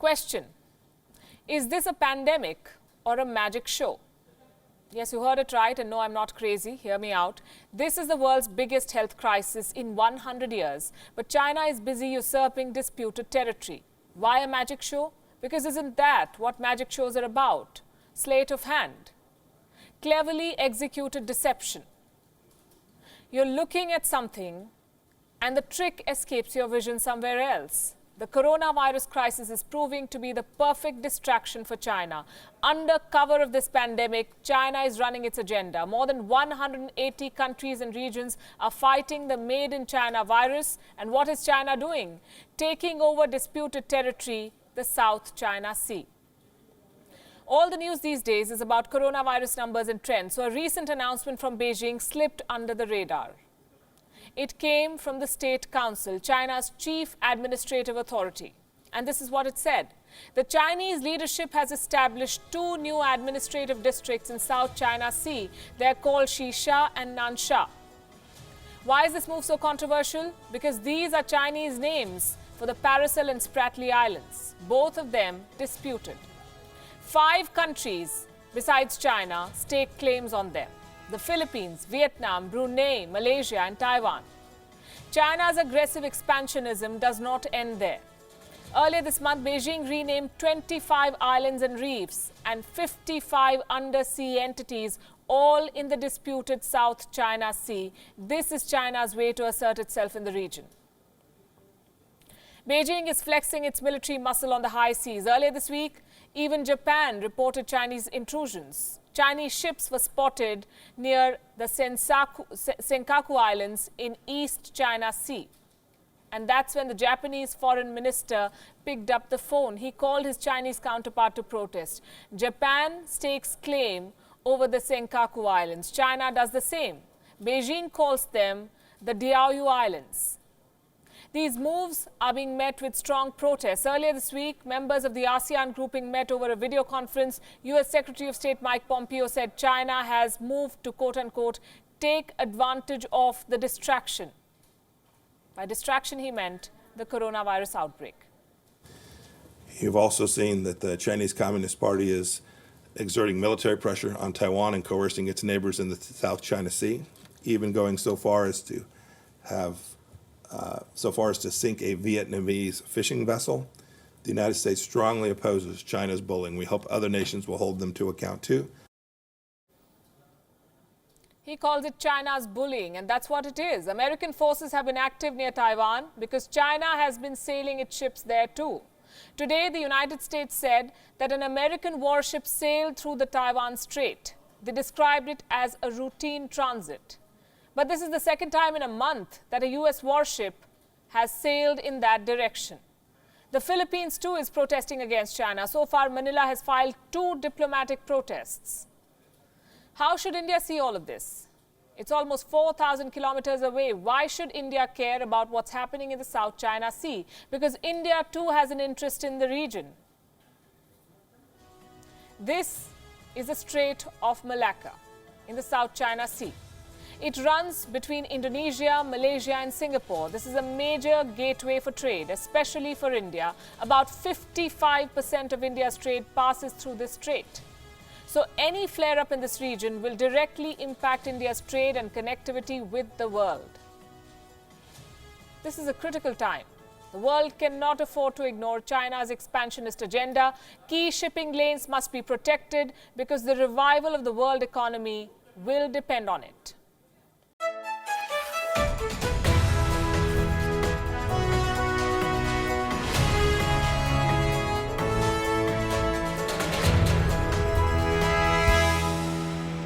Question: is this a pandemic or a magic show? Yes, you heard it right, and no, I'm not crazy. Hear me out. This is the world's biggest health crisis in 100 years, but China is busy usurping disputed territory. Why a magic show? Because isn't that what magic shows are about? Sleight of hand. Cleverly executed deception. You're looking at something and the trick escapes your vision somewhere else. The coronavirus crisis is proving to be the perfect distraction for China. Under cover of this pandemic, China is running its agenda. More than 180 countries and regions are fighting the made in China virus. And what is China doing? Taking over disputed territory, the South China Sea. All the news these days is about coronavirus numbers and trends. So a recent announcement from Beijing slipped under the radar. It came from the State Council, China's chief administrative authority. And this is what it said. The Chinese leadership has established 2 new administrative districts in South China Sea. They're called Shisha and Nansha. Why is this move so controversial? Because these are Chinese names for the Paracel and Spratly Islands, both of them disputed. 5 countries besides China stake claims on them: the Philippines, Vietnam, Brunei, Malaysia and Taiwan. China's aggressive expansionism does not end there. Earlier this month, Beijing renamed 25 islands and reefs and 55 undersea entities, all in the disputed South China Sea. This is China's way to assert itself in the region. Beijing is flexing its military muscle on the high seas. Earlier this week, even Japan reported Chinese intrusions. Chinese ships were spotted near the Senkaku Islands in East China Sea. And that's when the Japanese foreign minister picked up the phone. He called his Chinese counterpart to protest. Japan stakes claim over the Senkaku Islands. China does the same. Beijing calls them the Diaoyu Islands. These moves are being met with strong protests. Earlier this week, members of the ASEAN grouping met over a video conference. U.S. Secretary of State Mike Pompeo said China has moved to, quote-unquote, take advantage of the distraction. By distraction, he meant the coronavirus outbreak. You've also seen that the Chinese Communist Party is exerting military pressure on Taiwan and coercing its neighbors in the South China Sea, even going so far as to sink a Vietnamese fishing vessel. The United States strongly opposes China's bullying. We hope other nations will hold them to account too. He calls it China's bullying, and that's what it is. American forces have been active near Taiwan because China has been sailing its ships there too. Today, the United States said that an American warship sailed through the Taiwan Strait. They described it as a routine transit. But this is the second time in a month that a U.S. warship has sailed in that direction. The Philippines too is protesting against China. So far, Manila has filed 2 diplomatic protests. How should India see all of this? It's almost 4,000 kilometers away. Why should India care about what's happening in the South China Sea? Because India too has an interest in the region. This is the Strait of Malacca in the South China Sea. It runs between Indonesia, Malaysia and Singapore. This is a major gateway for trade, especially for India. About 55% of India's trade passes through this strait. So any flare-up in this region will directly impact India's trade and connectivity with the world. This is a critical time. The world cannot afford to ignore China's expansionist agenda. Key shipping lanes must be protected because the revival of the world economy will depend on it.